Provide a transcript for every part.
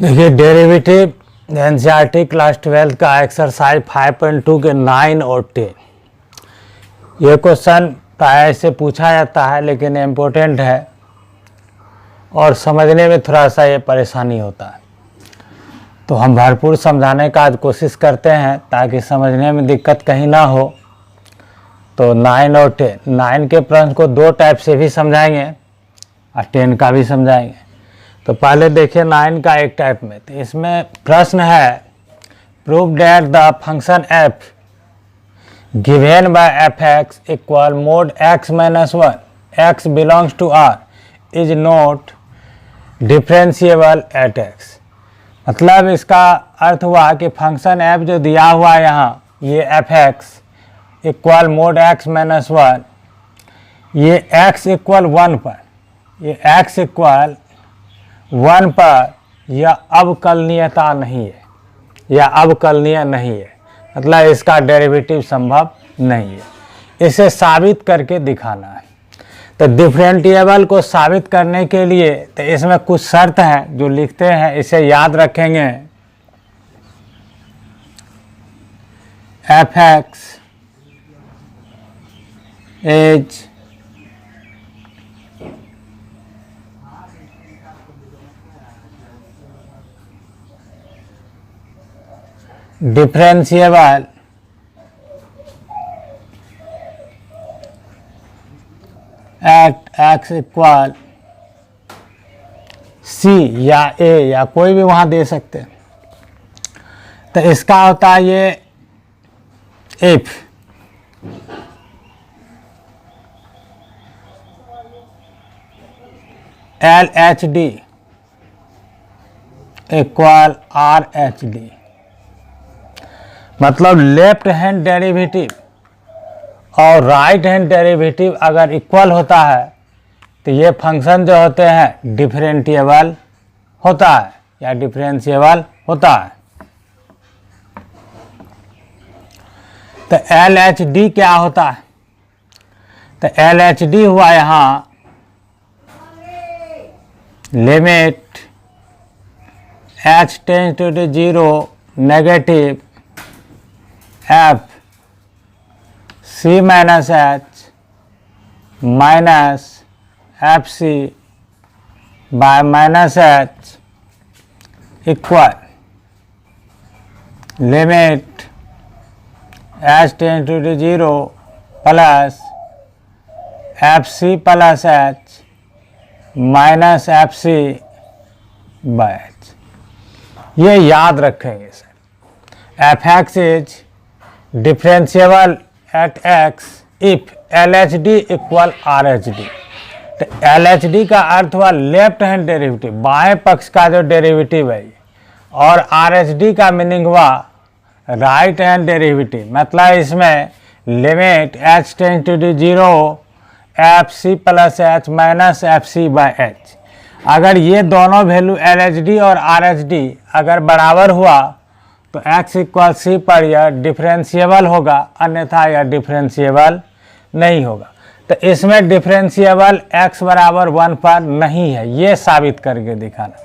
देखिए derivative NCERT class 12 का exercise 5.2 के 9 और 10 ये क्वेश्चन प्राय से पूछा जाता है लेकिन इम्पोर्टेंट है और समझने में थोड़ा सा ये परेशानी होता है, तो हम भरपूर समझाने का आज कोशिश करते हैं ताकि समझने में दिक्कत कहीं ना हो। तो 9 और 10, 9 के प्रश्न को दो टाइप से भी समझाएंगे और 10 का भी समझाएंगे। तो पहले देखिए 9 का एक टाइप में, तो इसमें प्रश्न है prove that the function f given by f(x) equal mod x minus 1 x belongs to r is not differentiable at x। मतलब इसका अर्थ हुआ कि फंक्शन f जो दिया हुआ है यहाँ, ये f(x) equal mod x minus 1, ये x इक्वल 1 पर, ये x इक्वल 1 पर यह अवकलनीयता नहीं है, यह अवकलनीय नहीं है, मतलब इसका डेरिवेटिव संभव नहीं है। इसे साबित करके दिखाना है। तो डिफरेंशिएबल को साबित करने के लिए तो इसमें कुछ शर्त है जो लिखते हैं, इसे याद रखेंगे। f(x) is differentiable at x equal c या a या कोई भी वहां दे सकते हैं। तो इसका होता है ये if LHD इक्वल RHD, मतलब लेफ्ट हैंड डेरिवेटिव और राइट हैंड डेरिवेटिव अगर इक्वल होता है तो ये फंक्शन जो होते हैं डिफरेंशिएबल होता है या डिफरेंशिएबल होता है। तो LHD क्या होता है? तो LHD हुआ यहाँ limit h tends to 0 negative f c minus h minus F C by minus h equal limit h tends to 0 plus F C plus h minus F C by h। ये याद रखेंगे sir. f(x) is differentiable at x if LHD equal RHD। तो LHD का अर्थ हुआ left hand derivative, बाएं पक्ष का जो डेरिवेटिव है, और RHD का मीनिंग हुआ राइट हैंड डेरिवेटिव, मतलब इसमें limit h tends to 0 F C plus h minus F C by h। अगर ये दोनों वैल्यू LHD और RHD अगर बराबर हुआ तो x इक्वल सी पर यह डिफरेंशिएबल होगा, अन्यथा यह डिफरेंशिएबल नहीं होगा। तो इसमें डिफरेंशिएबल x बराबर 1 पर नहीं है, ये साबित करके दिखाना।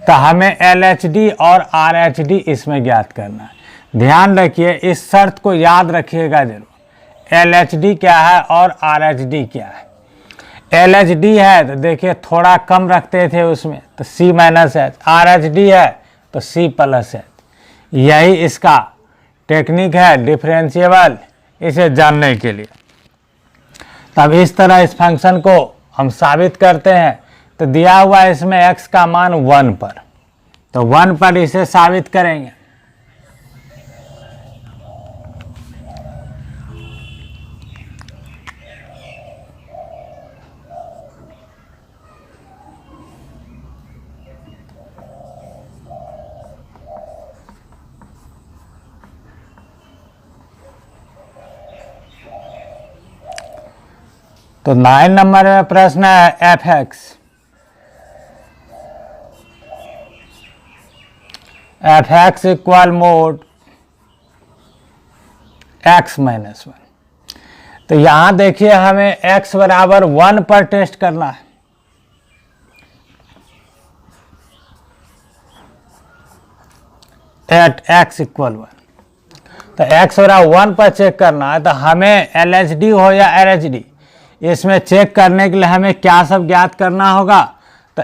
तो हमें LHD और RHD इसमें ज्ञात करना है। ध्यान रखिए, इस शर्त को याद रखिएगा जरूर। LHD क्या है और RHD क्या है? LHD है तो देखिए थोड़ा कम रखते थे उसमें, तो C माइनस h। RHD है तो C प्लस h। यही इसका टेक्निक है डिफरेंशिएबल, इसे जानने के लिए। तब इस तरह इस फंक्शन को हम साबित करते हैं। तो दिया हुआ है इसमें x का मान 1 पर, तो 1 पर इसे साबित करेंगे। तो 9 नंबर में प्रश्न है f(x) equal mod x minus 1। तो यहाँ देखिए हमें x बराबर 1 पर टेस्ट करना है। At x equal 1। तो x हो रहा 1 पर चेक करना है, तो हमें LHD हो या LHD इसमें चेक करने के लिए हमें क्या सब ज्ञात करना होगा। तो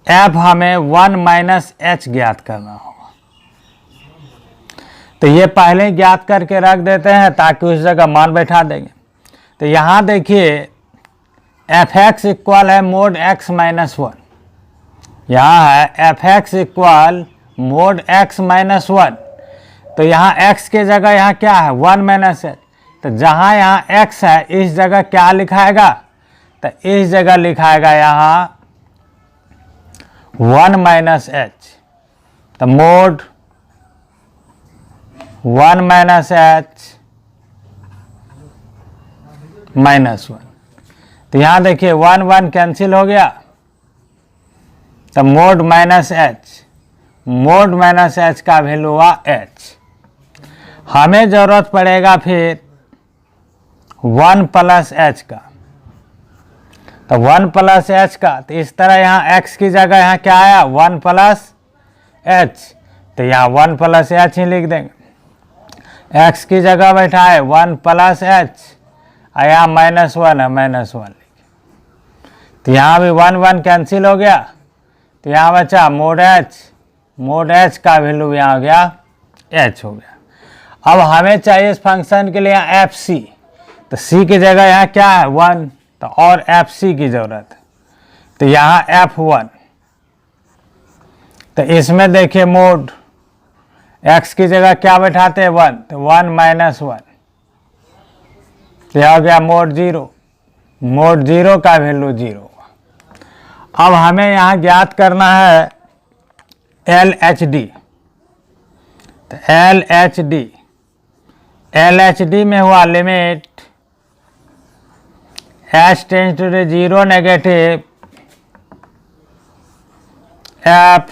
f हमें 1 माइनस h ज्ञात करना होगा। तो ये पहले ज्ञात करके रख देते हैं ताकि उस जगह मान बैठा देंगे। तो यहाँ देखिए fx इक्वल है मोड x माइनस 1, यहाँ है fx equal mod x minus 1। तो यहाँ x के जगह यहाँ क्या है 1 माइनस h। तो जहाँ यहाँ x है इस जगह क्या लिखाएगा, तो इस जगह लिखाएगा यहाँ 1 माइनस h। तो मोड 1 माइनस h माइनस 1। तो यहाँ देखिए 1 1 कैंसिल हो गया, तो मोड माइनस h का वैल्यू हुआ h। हमें ज़रूरत पड़ेगा फिर 1 प्लस h का। तो 1 प्लस h का, तो इस तरह यहाँ x की जगह यहाँ क्या आया 1 प्लस h। तो यहाँ 1 प्लस h ही लिख देंगे। x की जगह बैठा है 1 प्लस h, यहाँ -1 है -1 लिखे। तो यहाँ भी 1 1 कैंसिल हो गया, तो यहाँ बचा मोड h का वैल्यू यहाँ हो गया h हो गया। अब हमें चाहिए इस फंक्शन के लिए यहाँ fc। तो c की जगह यहाँ क्या है 1, तो और fc की ज़रूरत है। तो यहाँ f1, तो इसमें देखिए मोड x की जगह क्या बैठाते हैं 1, तो 1 माइनस 1। तो यह हो गया मोड 0 का वैल्यू 0। अब हमें यहाँ ज्ञात करना है LHD। तो LHD में हुआ limit h tends to 0 negative f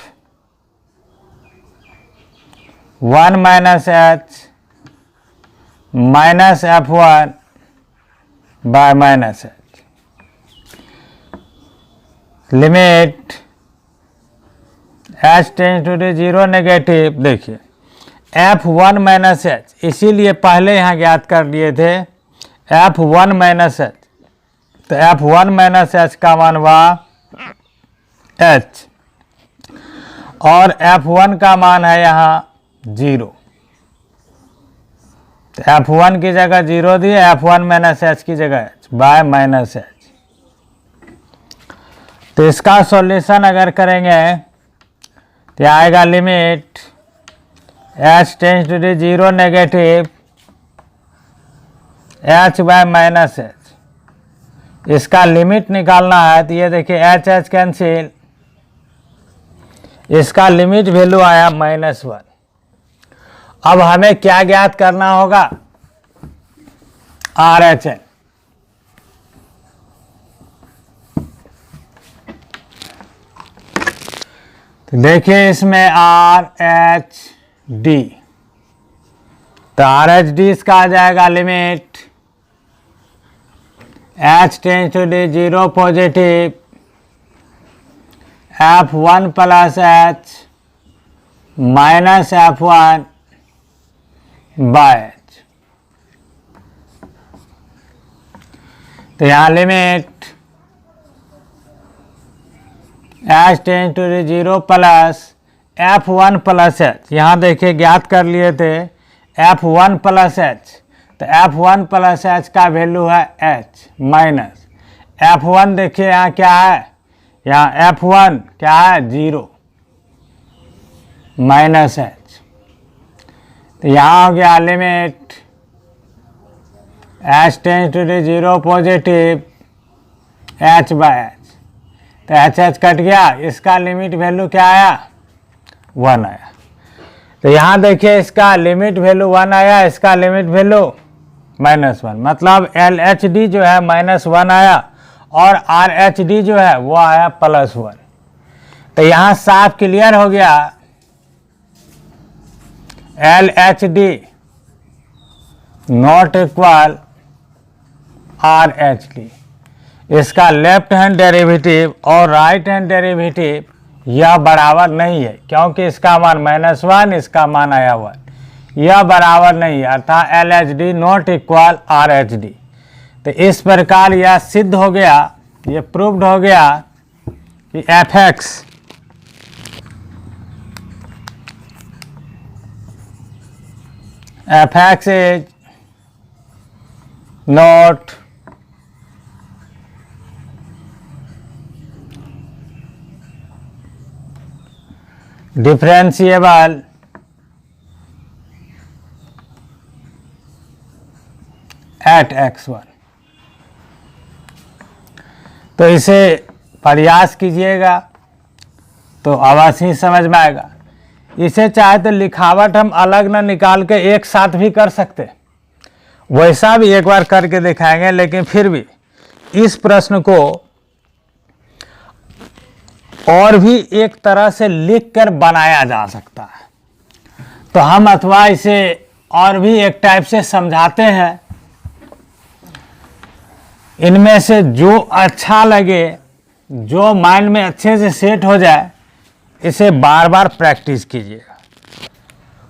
1 minus h minus f1 by minus h। Limit h tends to 0 negative, देखिए f1 माइनस h, इसीलिए पहले यहाँ ज्ञात कर लिए थे f1 माइनस h। तो f1 माइनस h का मान हुआ h, और f1 का मान है यहाँ 0। तो f1 की जगह 0 दिए, f1 माइनस h की जगह h बाय माइनस h। तो इसका सॉल्यूशन अगर करेंगे तो आएगा limit h tends to 0 negative h by minus h। इसका लिमिट निकालना है, तो ये देखिए h कैंसिल, इसका लिमिट वैल्यू आया -1। अब हमें क्या ज्ञात करना होगा RHN। तो देखिए इसमें RHD, तो RHD इसका आ जाएगा limit h tends to 0 positive f1 plus h minus f1 by h। तो यहाँ limit h tends to 0 plus f1 plus h, यहाँ देखिए ज्ञात कर लिए थे f1 प्लस h। तो f1 प्लस h का वैल्यू है h माइनस f1, देखिए यहाँ क्या है, यहाँ f1 क्या है 0 माइनस h। तो यहाँ हो गया limit h tends to 0 positive h by h। तो h कट गया, इसका लिमिट वैल्यू क्या आया 1 आया। तो यहाँ देखिए इसका लिमिट वैल्यू 1 आया, इसका लिमिट वैल्यू -1, मतलब LHD जो है -1 आया और RHD जो है वो आया +1। तो यहाँ साफ क्लियर हो गया LHD नॉट इक्वल RHD। इसका लेफ्ट हैंड डेरिवेटिव और राइट हैंड डेरिवेटिव यह बराबर नहीं है, क्योंकि इसका मान -1, इसका मान आया 1, यह बराबर नहीं है, अर्थात LHD नॉट इक्वल RH। तो इस प्रकार यह सिद्ध हो गया, ये प्रूव्ड हो गया कि fx is not differentiable eight x1। तो इसे प्रयास कीजिएगा तो अवश्य ही समझ में आएगा। इसे चाहे तो लिखावट हम अलग ना निकाल के एक साथ भी कर सकते, वैसा भी एक बार करके दिखाएंगे, लेकिन फिर भी इस प्रश्न को और भी एक तरह से लिख कर बनाया जा सकता है। तो हम अथवा इसे और भी एक टाइप से समझाते हैं, इनमें से जो अच्छा लगे, जो माइंड में अच्छे से सेट हो जाए, इसे बार बार प्रैक्टिस कीजिएगा।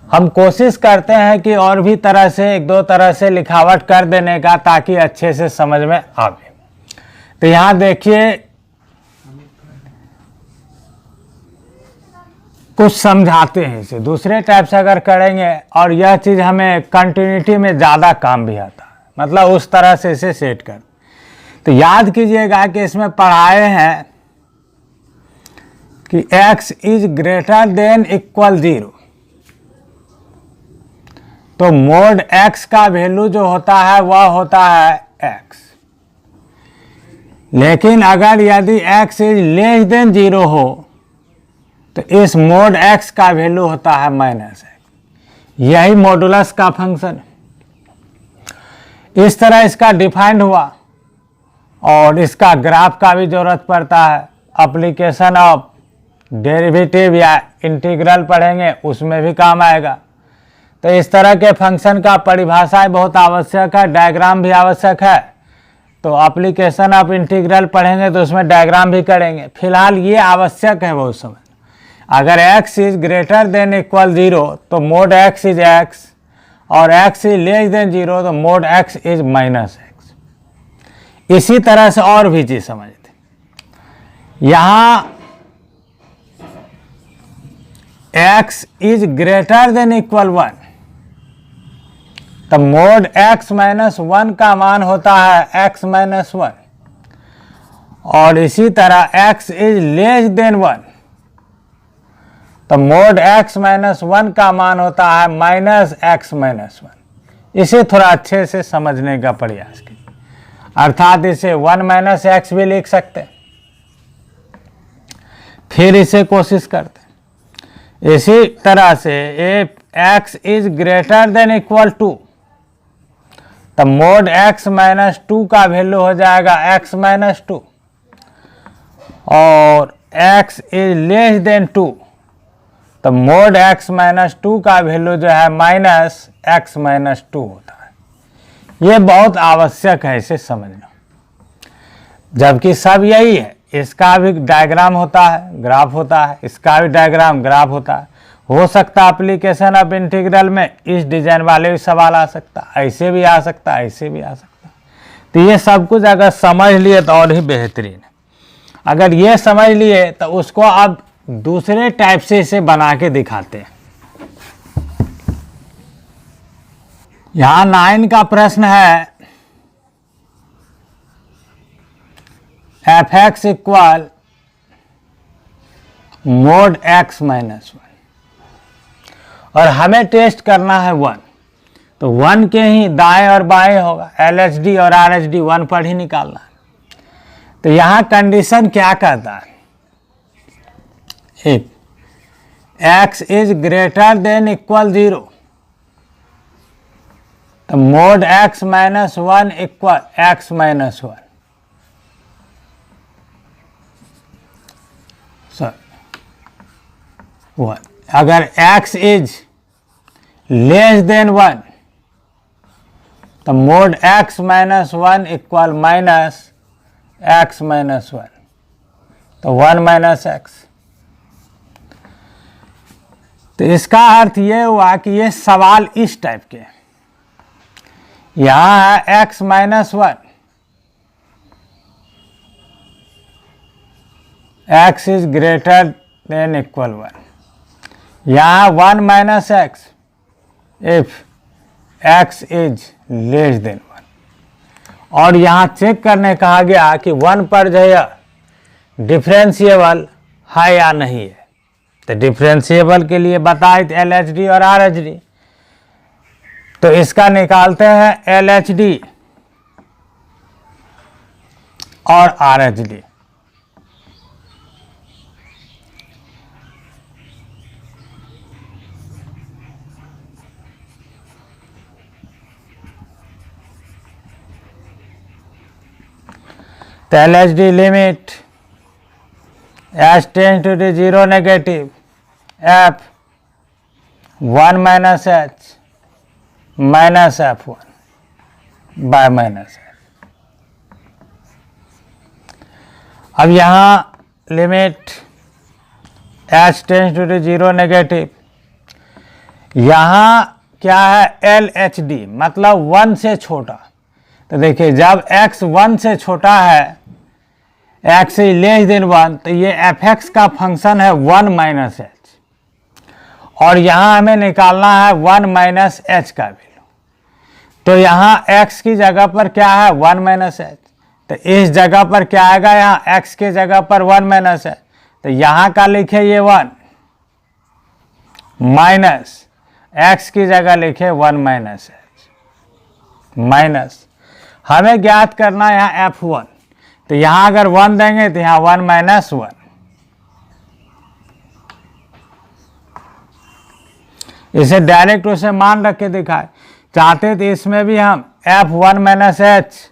हम कोशिश करते हैं कि और भी तरह से एक दो तरह से लिखावट कर देने का, ताकि अच्छे से समझ में आवे। तो यहाँ देखिए, कुछ समझाते हैं इसे दूसरे टाइप से अगर करेंगे, और यह चीज़ हमें कंटिन्यूटी में ज़्यादा काम भी आता है, मतलब उस तरह से इसे सेट कर। तो याद कीजिएगा कि इसमें पढ़ाए हैं कि x is greater than equal 0, तो मोड x का वैल्यू जो होता है वह होता है x। लेकिन अगर यदि x इज लेस देन 0 हो तो इस मोड x का वैल्यू होता है -x। यही मॉडुलस का फंक्शन है। इस तरह इसका डिफाइंड हुआ, और इसका ग्राफ का भी जरूरत पड़ता है। एप्लीकेशन ऑफ डेरिवेटिव या इंटीग्रल पढ़ेंगे, उसमें भी काम आएगा। तो इस तरह के फंक्शन का परिभाषाएं बहुत आवश्यक है, डायग्राम भी आवश्यक है। तो एप्लीकेशन ऑफ इंटीग्रल पढ़ेंगे तो उसमें डायग्राम भी करेंगे। फिलहाल ये आवश्यक है बहुत समय। अगर x is greater than equal 0 तो मोड x इज x, और x इज लेस देन 0 तो मोड x इज -x। इसी तरह से और भी चीज समझते। यहां x is greater than equal 1, तो मोड x -1 का मान होता है x -1, और इसी तरह x इज लेस देन 1, तो मोड x -1 का मान होता है -x -1। इसे थोड़ा अच्छे से समझने का प्रयास कीजिए, अर्थात इसे 1 - x भी लिख सकते। फिर इसे कोशिश करते। इसी तरह से x is greater than equal 2, तो मोड x -2 का वैल्यू हो जाएगा x -2, और x इज लेस देन 2, तो मोड x -2 का वैल्यू जो है -x -2 होता है। ये बहुत आवश्यक है इसे समझना, जबकि सब यही है। इसका भी डायग्राम होता है, ग्राफ होता है, इसका भी डायग्राम ग्राफ होता है। हो सकता है एप्लीकेशन ऑफ इंटीग्रल में इस डिजाइन वाले भी सवाल आ सकता, ऐसे भी आ सकता, ऐसे भी आ सकता। तो ये सब कुछ अगर समझ लिए तो और ही बेहतरीन है। अगर ये समझ लिए तो उसको अब दूसरे टाइप से इसे बना के दिखाते हैं। यहां 9 का प्रश्न है, fx इक्वल मोड x -1, और हमें टेस्ट करना है 1, तो 1 के ही दाएं और बाएं होगा, LHD और RH 1 पर ही निकालना है। तो यहां कंडीशन क्या कहता है, एक x is greater than equal 0, तो mode x -1 equal x -1। One अगर x इज लेस देन 1, तो मोड x -1 इक्वल -x -1, तो 1 - x। तो इसका अर्थ ये हुआ कि ये सवाल इस टाइप के, यहां है x minus 1, x is greater than equal 1, यहाँ 1 minus x if x is less than 1, और यहाँ चेक करने कहा गया कि 1 पर जो है डिफरेंशिएबल है या नहीं है। तो डिफरेंशिएबल के लिए बताए LHD और RHD, तो इसका निकालते हैं LHD और RHD। तो LHD limit as tends to the 0 negative f 1 minus h minus f1 by minus h। अब यहाँ limit h tends to the 0 negative, यहाँ क्या है LHD मतलब 1 से छोटा। तो देखिए जब x 1 से छोटा है, x इज लेस देन 1, तो ये fx का फंक्शन है 1 माइनस एच, और यहाँ हमें निकालना है 1 माइनस एच का वैल्यू। तो यहाँ x की जगह पर क्या है 1 माइनस एच, तो इस जगह पर क्या आएगा, यहाँ x के जगह पर 1 माइनस एच, तो यहाँ का लिखे ये 1 माइनस x की जगह लिखे 1 माइनस एच माइनस, हमें ज्ञात करना है यहाँ f1। तो यहाँ अगर 1 देंगे तो यहाँ 1 माइनस 1, इसे डायरेक्ट उसे मान रख के दिखाए। चाहते तो इसमें भी हम f1 माइनस एच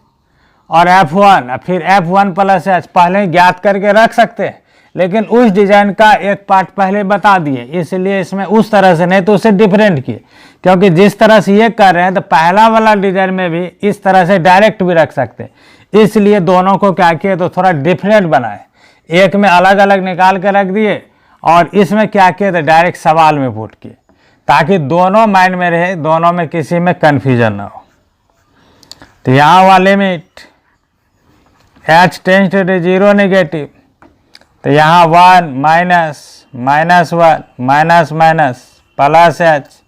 और f1 फिर f1 प्लस एच पहले ही ज्ञात करके रख सकते हैं, लेकिन उस डिजाइन का एक पार्ट पहले बता दिए, इसलिए इसमें उस तरह से नहीं तो उसे डिफरेंट किए, क्योंकि जिस तरह से ये कर रहे हैं तो पहला वाला डिजाइन में भी इस तरह से डायरेक्ट भी रख सकते हैं, इसलिए दोनों को क्या किए तो थोड़ा डिफरेंट बनाए, एक में अलग अलग निकाल के रख दिए और इसमें क्या किए तो डायरेक्ट सवाल में पुट किए, ताकि दोनों माइंड में रहे, दोनों में किसी में कन्फ्यूजन ना हो। तो यहाँ वाले limit h tends to 0 negative, तो यहाँ 1 minus minus 1 minus minus plus H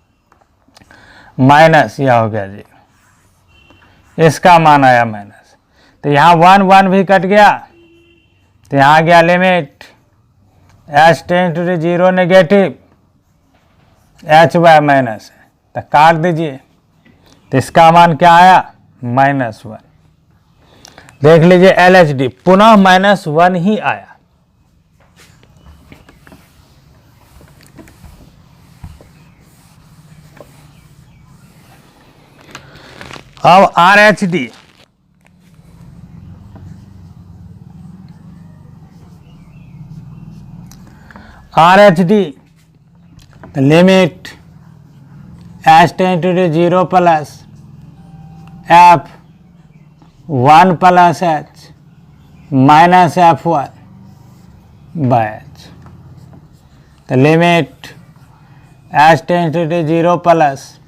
minus, यह हो गया जी, इसका मान आया माइनस। तो यहाँ 1 1 भी कट गया, तो यहाँ गया limit h tends to 0 negative h by minus है, तो काट दीजिए, तो इसका मान क्या आया -1। देख लीजिए LHD पुनः -1 ही आया। अब RHD, limit h tends to 0 plus f1 plus h minus f1 by h, तो limit h tends to 0 plus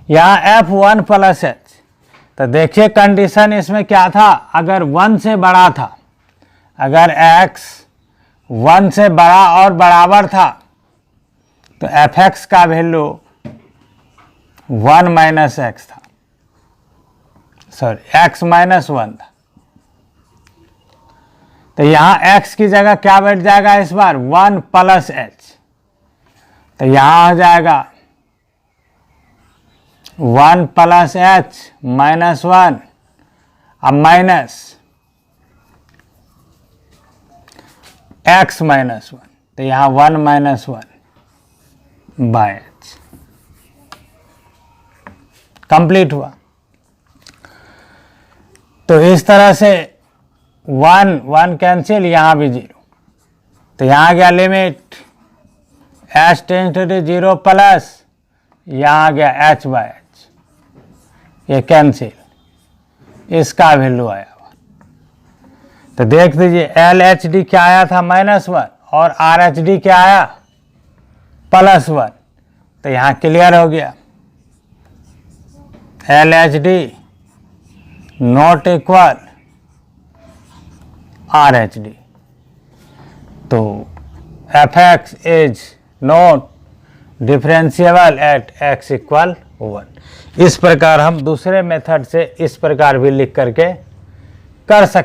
यहाँ f1 प्लस h। तो देखिए कंडीशन इसमें क्या था, अगर 1 से बड़ा था, अगर x 1 से बड़ा और बराबर था तो fx का वैल्यू 1 माइनस एक्स था, सॉरी x माइनस 1 था। तो यहाँ x की जगह क्या बैठ जाएगा इस बार 1 प्लस h, तो यहाँ हो जाएगा 1 प्लस h माइनस 1, अब माइनस x माइनस 1, तो यहाँ 1 माइनस 1 बाय h कंप्लीट हुआ। तो इस तरह से 1 1 कैंसिल, यहाँ भी 0, तो यहाँ गया limit h tends to 0 plus, यहाँ गया h बाय h, ये कैंसिल, इसका वैल्यू आया। तो देख दीजिए LHD क्या आया था -1 और RHD क्या आया +1, तो यहाँ क्लियर हो गया। LHD नॉट इक्वल RHD, तो fx is not differentiable at x equal 1। इस प्रकार हम दूसरे मेथड से इस प्रकार भी लिख करके कर सकते